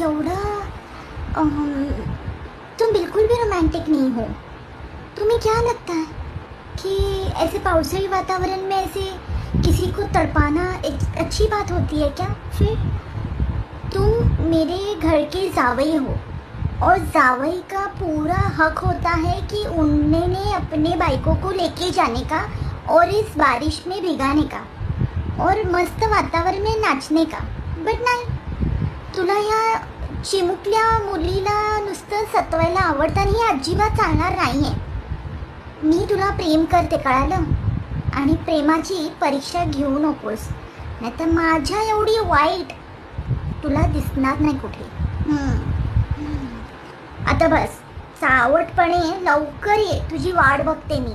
एवढं तुम बिल्कुल भी रोमांटिक नहीं हो। तुम्हें क्या लगता है कि ऐसे पावसाई वातावरण में ऐसे किसी को तड़पाना एक अच्छी बात होती है क्या? फिर तुम मेरे घर के जावई हो और जावई का पूरा हक होता है कि उन्होंने अपने बाइकों को लेके जाने का और इस बारिश में भिगाने का और मस्त वातावरण में नाचने का। बट नाही, तुला ह्या चिमुकल्या मुलीला नुसतं सतवायला आवडतं आणि हे अजिबात चालणार नाही आहे. मी तुला प्रेम करते, कळालं? आणि प्रेमाची परीक्षा घेऊ नकोस, नाहीतर माझ्या एवढी वाईट तुला दिसणार नाही कुठे. आता बस, सावटपणे लवकर ये, तुझी वाट बघते मी.